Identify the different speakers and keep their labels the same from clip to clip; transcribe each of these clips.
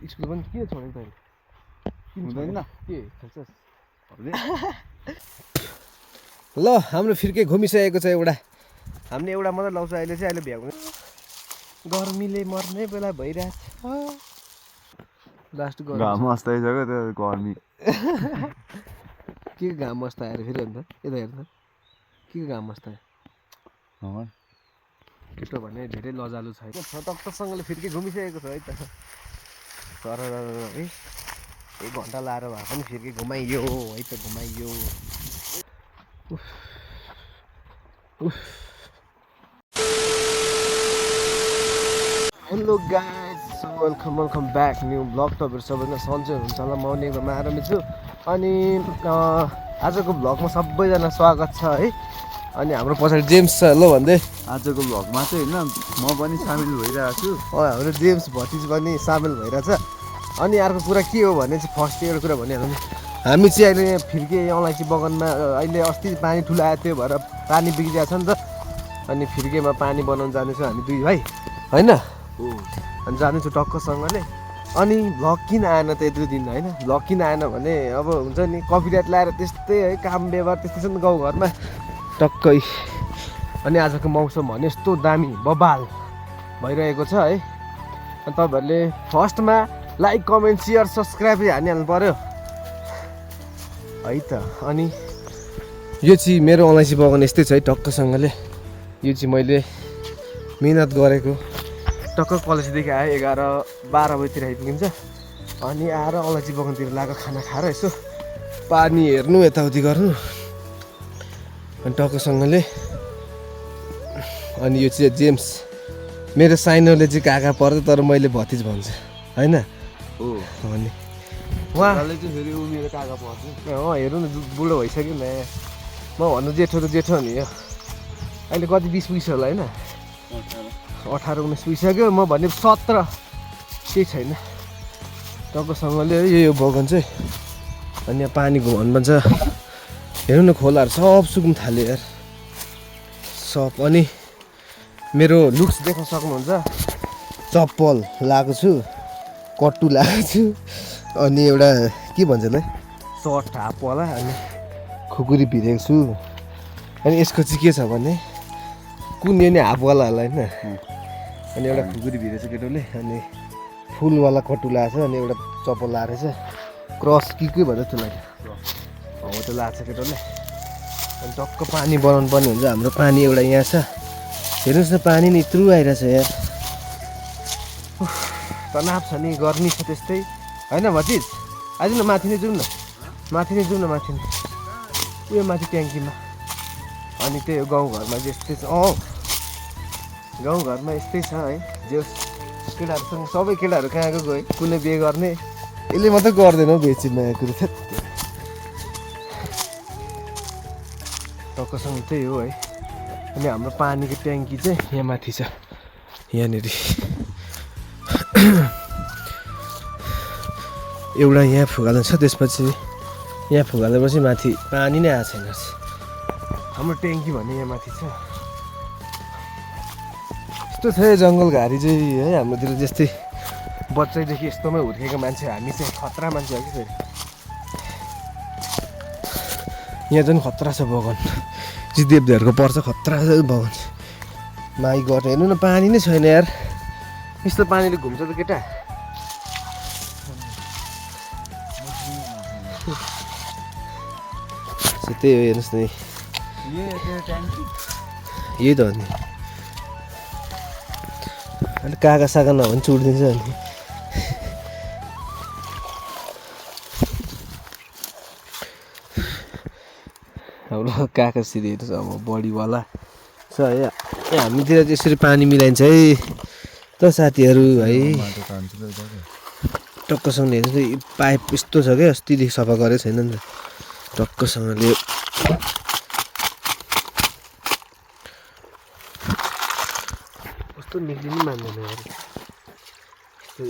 Speaker 1: School पनि किन छोडेको तैँले
Speaker 2: हुँदैन
Speaker 1: के खेल्छस् ल हाम्रो फिर्के घुमिसकेको छ एउटा हामीले एउटा मात्रै लाउँछ अहिले चाहिँ अहिले भ्याउने गर्मीले मर्ने बेला भइरहेछ लास्ट
Speaker 2: घाम अस्ताइसक्यो त्यो गर्मी
Speaker 1: के घाम अस्ताएर फेरि अन्त यता हेर्नु के घाम अस्तायो केटो भने धेरै लजालु छैन टक्कसँगले फिर्के घुमिसकेको छ है त तर है 1 घन्टा लाएर भए पनि फिर्के घुमाइयो है त घुमाइयो hello guys welcome back new blog तपाईँहरू सबैजना सन्चै हुनुहुन्छ होला म पनि एकदम आरामै छु अनि आजको भ्लगमा सबैजना स्वागत छ है अनि हाम्रो पछाडि जेम्स छ ल भन्दै
Speaker 2: आजको भ्लगमा चाहिँ होइन म पनि सामेल भइरहेको छु
Speaker 1: हाम्रो जेम्स भतिज पनि सामेल भइरहेछ अनि अर्को कुरा के हो भने चाहिँ फर्स्ट एउटा कुरा भनिहाल्नु हामी चाहिँ अहिले यहाँ फिर्के अलैँची बगानमा अहिले अस्ति पानी ठुलो आएको थियो भएर पानी बिग्रिरहेको छ नि त अनि फिर्केमा पानी बनाउनु जानेछौँ हामी दुई भाइ होइन अनि जानेछु टक्कसँगले अनि भ्लग किन आएन त 2 दिन होइन भ्लग किन आएन भने अब हुन्छ नि कपिराइट लाएर त्यस्तै है काम व्यवहार त्यस्तै छ नि गाउँघरमा टक्कै अनि आजको मौसम भने यस्तो दामी बबाल भइरहेको छ है अनि तपाईँहरूले फर्स्टमा लाइक कमेन्ट सेयर सब्सक्राइब हानिहाल्नु पऱ्यो है त अनि यो चाहिँ मेरो अलैँची बगान यस्तै छ है टक्कसँगले यो चाहिँ मैले मिहिनेत गरेको टक्क कलेजदेखि आयो 11-12 बजीतिर आइपुगिन्छ अनि आएर अलैँची बगानतिर लागेको खाना खाएर यसो पानी हेर्नु यताउति गर्नु अनि टक्कसँगले अनि यो चाहिँ जेम्स मेरो साइनोले चाहिँ काका पर्छ तर मैले भतिज भन्छु होइन अनि उहाँले चाहिँ फेरि मेरो काका पर्छ हेर्नु न बुढो भइसक्यो नि म भन्नु जेठो त जेठो नि यो अहिले कति 20 पुगिसक्यो होला होइन 18-19 पुगिसक्यो म भने 17 केही छैन टक्कसँगले यो बगान चाहिँ अनि यहाँ पानी घुमाउनु भन्छ हेर्नु न खोलाहरू सब सुक्नु थाल्यो यार सब अनि मेरो लुक्स देख्न सक्नुहुन्छ चप्पल लगाएको छु कट्टु लगाएको छु अनि एउटा के भन्छ ल सर्ट हाफवाला अनि खुकुरी भिरेको छु अनि यसको चाहिँ के छ भने कुन यो नि हाफवाला होला होइन अनि एउटा खुकुरी भिरेको छ केटोले अनि फुलवाला कट्टु लगाएको छ अनि एउटा चप्पल लगाएको छ क्रस के भन्छ त्यसलाई हो त्यो लगाएको छ केटोले अनि टक्क पानी बनाउनु पर्ने हुन्छ हाम्रो पानी एउटा यहाँ छ हेर्नुहोस् न पानी नि यत्रु आइरहेछ यार तनाव छ नि गर्मी छ त्यस्तै होइन भतिज आज न माथि नै जाउँ न माथि नै उयो माथि ट्याङ्कीमा अनि त्यही हो गाउँघरमा यस्तै छ गाउँघरमा यस्तै छ है जो केटाहरूसँग सबै केटाहरू कहाँको गयो कुनै बिहे गर्ने यसले मात्रै गर्दैन हौ बेची नयाँ कुरो टक्कसँग त्यही हो है अनि हाम्रो पानीको ट्याङ्की चाहिँ यहाँ माथि छ यहाँनिर एउटा यहाँ फुगाल्नु छ त्यसपछि यहाँ फुगालेपछि माथि पानी नै आएको छैन हाम्रो ट्याङ्की भन्ने यहाँ माथि छ यस्तो छ जङ्गल घारी चाहिँ है हाम्रोतिर जस्तै बच्चैदेखि यस्तोमै हुर्केको मान्छे हामी चाहिँ खतरा मान्छे हो कि फेरि यहाँ झन् खतरा छ बगान देवदेवहरूको पर्छ खतरा छ बगान माइ गट हेर्नु न पानी नै छैन यार यस्तो पानीले घुम्छ त केटा त्यही हो हेर्नुहोस् न यही त हो नि अलिक काका साका नभए पनि चुडिदिन्छ अनि हाम्रो काका सिधीहरू छ अब बडीवाला छ है हामीतिर यसरी पानी मिलाइन्छ है त साथीहरू है टक्कसँगले हेर्नु पाइप यस्तो छ क्या अस्तिदेखि सफा गरेको छैन नि त टक्कसँगले कस्तो निक्लिनु मान्दैन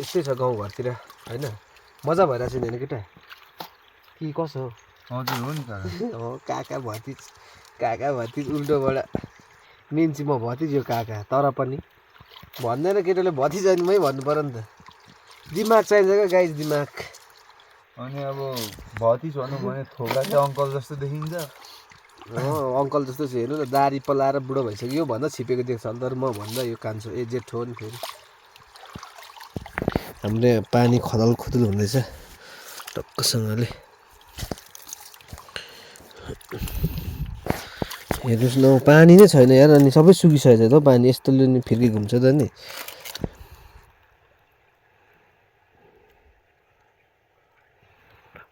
Speaker 1: यस्तै छ गाउँघरतिर होइन मजा भइरहेको छ नि केटा कि कसो
Speaker 2: हजुर हो नि
Speaker 1: काका भतिज उल्टोबाट मेन चाहिँ म भतिज यो काका तर पनि भन्दैन केटाले भतिज मै भन्नु पर्यो नि त दिमाग चाहिन्छ क्या गाइस, दिमाग।
Speaker 2: अनि अब भतिज भनौँ भने थोक्रा चाहिँ अङ्कल जस्तो देखिन्छ।
Speaker 1: अङ्कल जस्तो चाहिँ हेर्नु न, दारी पलाएर बुढो भइसक्यो भन्दा छिपेको देख्छ अन्त म भन्दा यो कान्छो एजेड हो नि फेरि। हामीले पानी खदल खुदल हुँदैछ टक्कसँगले। हेर्नुहोस् न, पानी नै छैन यार, अनि सबै सुकिसकेको छ त पानी, यस्तोले नि फिर्की घुम्छ त नि।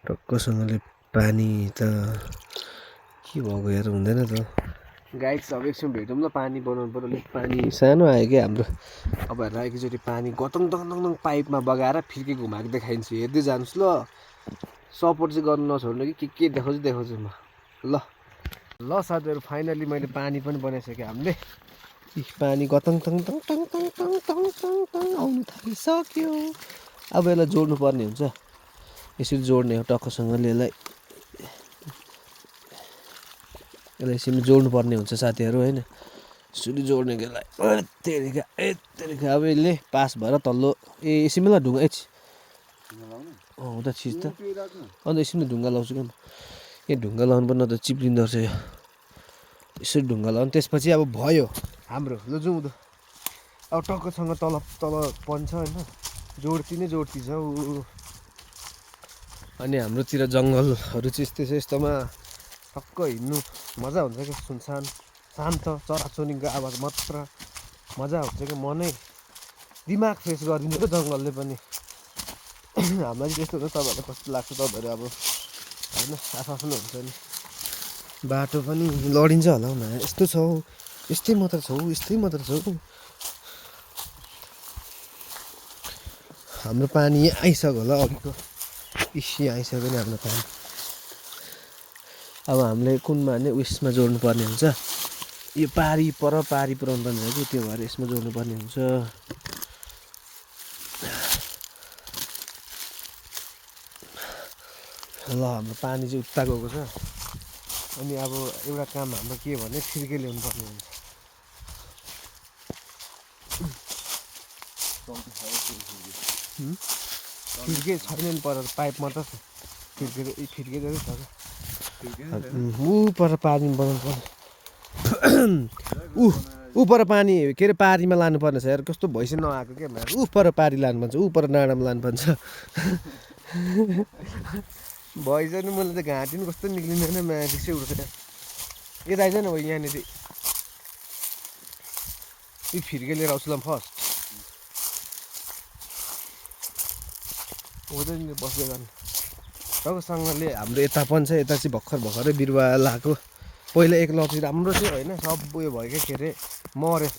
Speaker 1: टक्कसँगले पानी त के भएको यार, हुँदैन त। गाइस अब एकछिन भेटौँ ल, पानी बनाउनु पर्यो। अलिक पानी सानो आयो क्या हाम्रो। अब हेर्दा एकचोटि पानी गतङ तङ तङ तङ पाइपमा बगाएर फिर्की घुमाएको देखाइदिन्छु, हेर्दै जानुहोस् ल। सपोर्ट चाहिँ गर्नु नछोड्नु कि के देखाउँछु म। ल साथीहरू, फाइनली मैले पानी पनि बनाइसकेँ हामीले। पानी गतङ तङ तङ तङ तङ तङ तङ तङ तङ आउनु थालिसक्यो। अब यसलाई जोड्नु पर्ने हुन्छ, यसरी जोड्ने हो टक्कसँगले यसलाई यसरी जोड्नु पर्ने हुन्छ साथीहरू होइन। यसरी जोड्ने यसलाई यत्तेरिका अब यसले पास भएर तल्लो यसैमा ढुङ्गा हुँदा छिज त। अन्त यसरी ढुङ्गा लाउँछु क्या म, यहाँ ढुङ्गा लाउनु पर्ने त चिप्लिँदो रहेछ यो। यसरी ढुङ्गा लाउनु, त्यसपछि अब भयो हाम्रो। ल जाउँ त, अब टक्कसँग तल पन्छ होइन, जोड्ती नै जोड्ती छ ऊ। अनि हाम्रोतिर जङ्गलहरू चाहिँ यस्तै छ, यस्तोमा टक्क हिँड्नु मजा हुन्छ क्या, सुनसान शान्त चराचुरुङ्गीको आवाज मात्र मजा हुन्छ क्या, मनै दिमाग फ्रेस गरिदिन्छ क्या जङ्गलले पनि। हामीलाई चाहिँ त्यस्तो हुन्छ, तपाईँहरूलाई कस्तो लाग्छ तपाईँहरू अब होइन, आफ्नो हुन्छ नि। बाटो पनि लडिन्छ होला हौ, यस्तो छ हौ, यस्तै मात्र छ हौ। हाम्रो पानी आइसक्यो होला अघिको, यहाँ आइसक्यो नि हाम्रो पानी। अब हामीले कुनमा भने उयसमा जोड्नु पर्ने हुन्छ, यो पारी पुऱ्याउनु पर्ने हो कि, त्यो भएर यसमा जोड्नु पर्ने हुन्छ। ल हाम्रो पानी चाहिँ उता गएको छ। अनि अब एउटा काम हाम्रो के भने फिर्के ल्याउनु पर्ने हुन्छ। फिर्के छैन नि पर, पाइप मात्र छ। फिर्के जति छ ऊ पर पानी बनाउनु पर्ने। ऊ पर पानी के अरे पारीमा लानुपर्ने छ यार, कस्तो भैँसी नआएको क्या यार। ऊ पर पारी लानुपर्छ, ऊ पर डाँडामा लानुपर्छ। भैँस नि मैले त घाँटी पनि कस्तो निक्लिँदैन, रिसै उठ्दैन। यता आइज न भाइ, यहाँनिर यो फिर्के लिएर आउँछु ल फर्स्ट। हुँदैन नि बस्दै गर्नु टक्कसँगले। हाम्रो यता पनि छ, यता चाहिँ भर्खरै बिरुवा लगाएको। पहिला एक लटी राम्रो थियो होइन, सब उयो भयो क्या, के अरे मऱ्यो,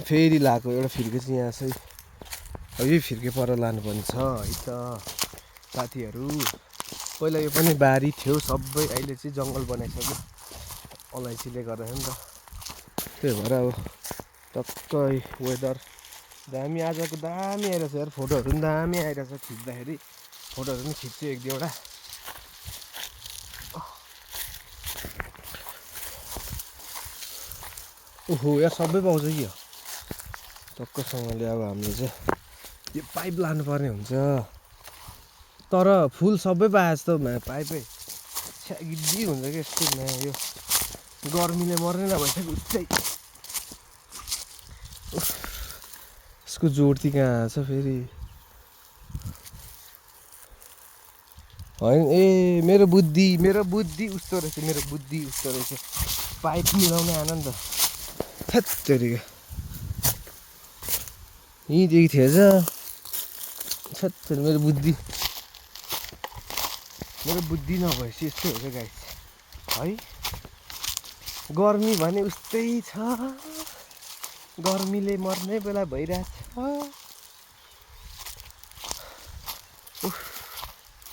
Speaker 1: फेरि लगाएको एउटा फिर्के चाहिँ यहाँ चाहिँ। अब यही फिर्के पर लानुपर्ने छ है त साथीहरू। पहिला यो पनि बारी थियो सबै, अहिले चाहिँ जङ्गल बनाइसक्यो अलैँचीले गर्दा नि त। त्यही भएर अब टक्कै वेदर दामी, आजको दामी आइरहेछ यार, फोटोहरू पनि दामी आइरहेछ खिच्दाखेरि। फोटोहरू पनि खिच्छु एक दुईवटा। ओहो यार, सबै पाउँछ कि टक्कसँगले। अब हामीले चाहिँ यो पाइप लानुपर्ने हुन्छ, तर फुल सबै पाए जस्तो पाइपै गिद्दी हुन्छ कि यस्तो यो गर्मीले मर्ने नभइसक्यो उस्तै। यसको जोड्ती कहाँ छ फेरि होइन। ए मेरो बुद्धि उस्तो रहेछ, पाइप मिलाउन आएन नि त। थेत्तेरिका यहीँदेखि थिएछ। मेरो बुद्धि नभएपछि यस्तै हो क्या गाइस है। गर्मी भने उस्तै छ, गर्मीले मर्ने बेला भइरहेछ।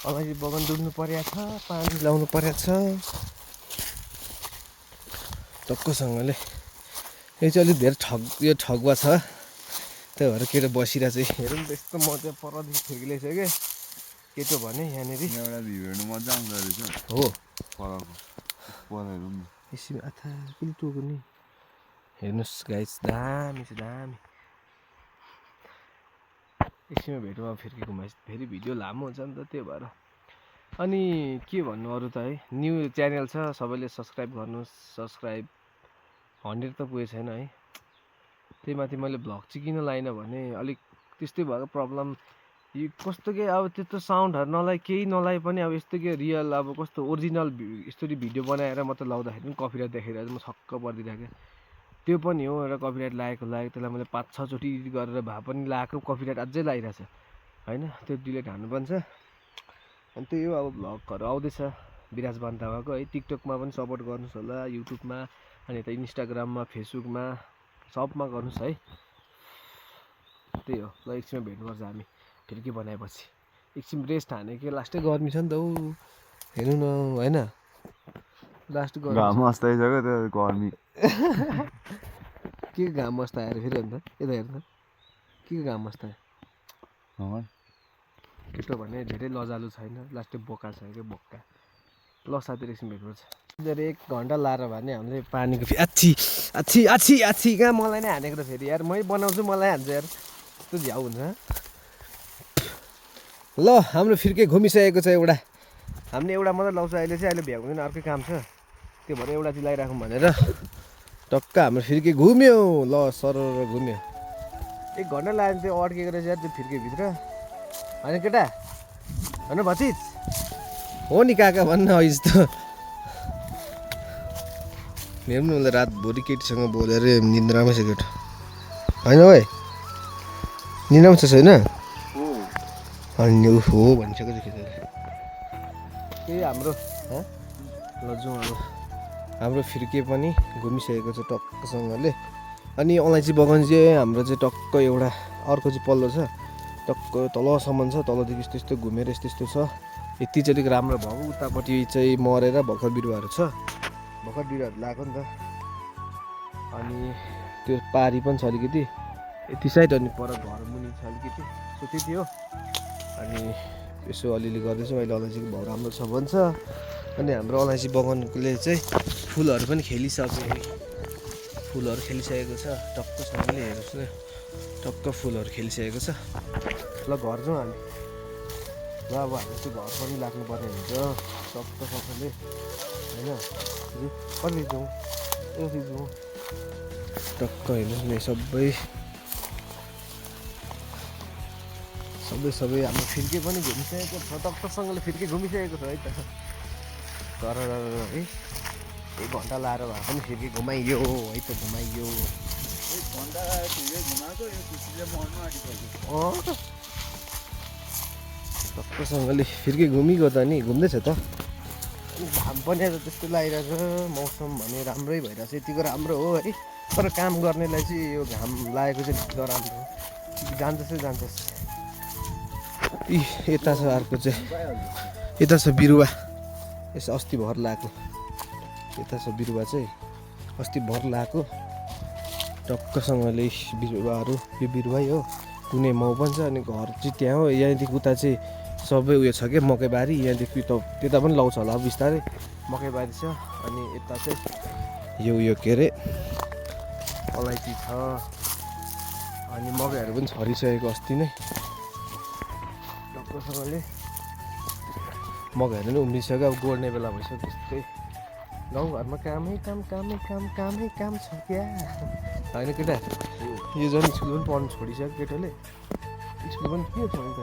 Speaker 1: अलैँची बगान डुल्नु परेको छ, पानी लाउनु परेको छ टक्कसँगले। यो चाहिँ अलिक धेरै ठगुवा छ, त्यही भएर केटो बसिरहेको चाहिँ हेरौँ त। यस्तो मजा परदेखि फिर्की ल्याइसक्यो केटो भने यहाँनिर
Speaker 2: एउटा भ्यू हेर्नु मजा आउँदो रहेछ
Speaker 1: हो।
Speaker 2: परहरू
Speaker 1: यसरी आथा किन टोक्यो नि, हेर्नुहोस् गाइस दामी छ दामी। एकछिनमा भेटौँ फेरि घुमाइस फेरि भिडियो लामो हुन्छ नि त त्यो भएर। अनि के भन्नु अरू त है, न्यू च्यानल छ सबैले सब्सक्राइब गर्नुहोस्। सब्सक्राइब 100 त पुगेको छैन है। त्यही माथि मैले भ्लग चाहिँ किन लाइनँ भने अलिक त्यस्तै भएको प्रब्लम। यो कस्तो के अब त्यस्तो साउन्डहरू नलाइ केही नलाइ पनि अब यस्तो के रियल अब कस्तो ओरिजिनल यसरी भिडियो बनाएर मात्र लाउँदाखेरि पनि कपिराइट देखेर म छक्क परिदिरहेको। त्यो पनि हो एउटा कपिराइट लागेको त्यसलाई मैले 5-6 चोटि एडिट गरेर भए पनि लगाएको कपिराइट अझै लागिरहेछ होइन। त्यो डिलिट हान्नुपर्छ। अनि त्यही हो अब भ्लगहरू आउँदैछ विराज बान्तावाको है। टिकटकमा पनि सपोर्ट गर्नुहोस् होला, युट्युबमा अनि यता इन्स्टाग्राममा फेसबुकमा सबमा गर्नुहोस् है। त्यही हो ल, एकछिनमा भेट्नुपर्छ हामी फिर्की बनाएपछि। एकछिन रेस्ट हाने के लास्टै गर्मी छ नि त ऊ हेर्नु न होइन, लास्ट गर्मी
Speaker 2: घाम अस्ताइसक्यो त्यो गर्मी
Speaker 1: के घाम अस्ताएर फेरि अन्त यता हेर्नु के घाम अस्तायो केटो भने धेरै लजालु छैन, लास्टै बोका छ क्या बोक्का। ल साथीहरू एकछिन भेट्नुपर्छ। 1 घन्टा लाएर भने हामीले पानीको आछी आछी आछी आछी कहाँ मलाई नै हानेको त फेरि यार, मै बनाउँछु मलाई हान्छ यार, यस्तो झ्याउ हुन्छ। ल हाम्रो फिर्के घुमिसकेको छ एउटा, हामीले एउटा मात्रै लाउँछ अहिले चाहिँ, अहिले भ्याउँदैन अर्कै काम छ त्यो भएर एउटा चाहिँ लगाइराखौँ भनेर टक्क हाम्रो फिर्के घुम्यो। ल सरर घुम्यो 1 घन्टा लाग्यो त्यो अड्केको रहेछ यार त्यो फिर्केभित्र होइन केटा होइन भचिज हो नि काका भन्न हो यस्तो। हेर्नु न उसले रातभरि केटीसँग बोलेर निन्द्रामै छ केटा होइन भाइ, निन्द्रामै छ छैन अनि हो भनिसकेको छ केटाले। त्यही हाम्रो ल जाउँ अब, हाम्रो फिर्के पनि घुमिसकेको छ टक्कसँगले। अनि अलैँची बगान चाहिँ हाम्रो चाहिँ टक्क एउटा अर्को चाहिँ पल्लो छ टक्क तलसम्म छ, तलदेखि यस्तो यस्तो घुमेर यस्तो यस्तो छ। यति चाहिँ अलिक राम्रो भएको, उतापट्टि चाहिँ मरेर भर्खर बिरुवाहरू छ, भर्खर बिरुवाहरू लगाएको नि त। अनि त्यो पारी पनि छ अलिकति यति साइड, अनि पर घर मुनि छ अलिकति, सो त्यति हो। अनि यसो अलिअलि गर्दैछौँ अहिले, अलैँचीको भाउ राम्रो छ भन्छ। अनि हाम्रो अलैँची बगानले चाहिँ फुलहरू पनि खेलिसक्यो, फुलहरू खेलिसकेको छ टक्कसँगले। हेर्नुहोस् न टक्क फुलहरू खेलिसकेको छ। ल घर जाउँ हामी। ल अब हामी चाहिँ घर पनि लाग्नुपर्ने हुन्छ टक्कसँगले होइन। कति जाउँ यति जाउँ टक्क हेर्नुहोस् न सबै हाम्रो फिर्के पनि घुमिसकेको छ टक्कसँगले, फिर्के घुमिसकेको छ है त। तर है 1 घन्टा लाएर भए पनि फिर्के घुमाइयो है त, घुमाइयो।
Speaker 2: 1 घन्टा ठिकै घुमाएको, यो खुसीले मर्नु आँटिसक्यो।
Speaker 1: टक्कसँगले फिर्के घुमिगयो त नि, घुम्दैछ त। अनि घाम पनि आज त्यस्तो लागिरहेछ, मौसम भने राम्रै भइरहेछ, यतिको राम्रो हो है। तर काम गर्नेलाई चाहिँ यो घाम लागेको चाहिँ नराम्रो हो, जान्छस्। यता छ अर्को चाहिँ, यता छ बिरुवा, यसो अस्ति भर लगाएको, यता छ बिरुवा चाहिँ अस्ति भर लगाएको टक्कसँगले बिरुवाहरू। यो बिरुवै हो, कुनै माउ पनि छ। अनि घर चाहिँ त्यहाँ हो, यहाँदेखि उता चाहिँ सबै उयो छ क्या मकैबारी, यहाँदेखि त्यता पनि लाउँछ होला बिस्तारै, मकैबारी छ। अनि यता चाहिँ यो के अरे अलैँची छ, अनि मकैहरू पनि छरिसकेको अस्ति नै टक्कसँगले, मकैहरू पनि उम्रिसक्यो। अब गोड्ने बेला भइसक्यो त्यस्तै, गाउँघरमा कामै काम छ क्या होइन केटा। यो झन् स्कुल पनि पढ्नु छोडिसक्यो केटाले, स्कुल पनि के छोड्नु त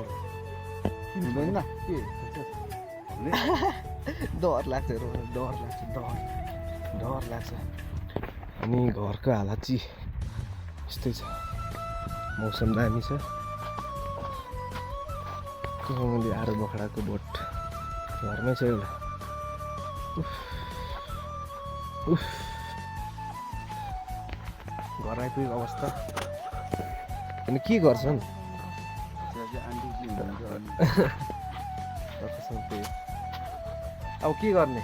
Speaker 1: हुँदैन के डर लाग्छ, डर लाग्छ। अनि घरको हालत चाहिँ यस्तै छ, मौसम दामी छ। सँगले आरो बखडाको बोट घरमै छ एउटा। घर आइपुगेको अवस्था। अनि के गर्छन् अब के गर्ने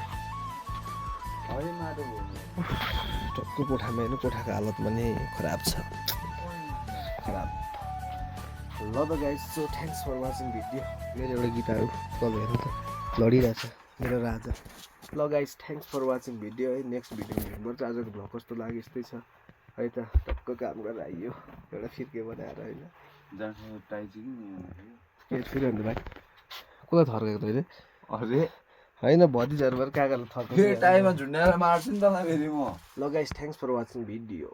Speaker 1: टक्क कोठामा हेर्नु, कोठाको हालत पनि खराब छ, खराब। ल त guys, so thanks for watching video. मेरो एउटा गिटार कल हेर्नु त लडिरहेछ मेरो राजा। ल guys, thanks for watching video है। नेक्स्ट भिडियोमा हेर्नुपर्छ। आजको भ्लग कस्तो लाग्यो यस्तै छ है त, टक्क काम गरेर आइयो एउटा फिर्के बनाएर होइन।
Speaker 2: जानु टाइजिङ
Speaker 1: के फेरि अन्त भाइ कसलाई थर्केको तैँले
Speaker 2: अरे
Speaker 1: होइन भतिजाहरू भएर काकाले थर्केको
Speaker 2: फेरि टाइममा झुन्ड्याएर मार्छु नि तँलाई फेरि म
Speaker 1: ल guys thanks for watching video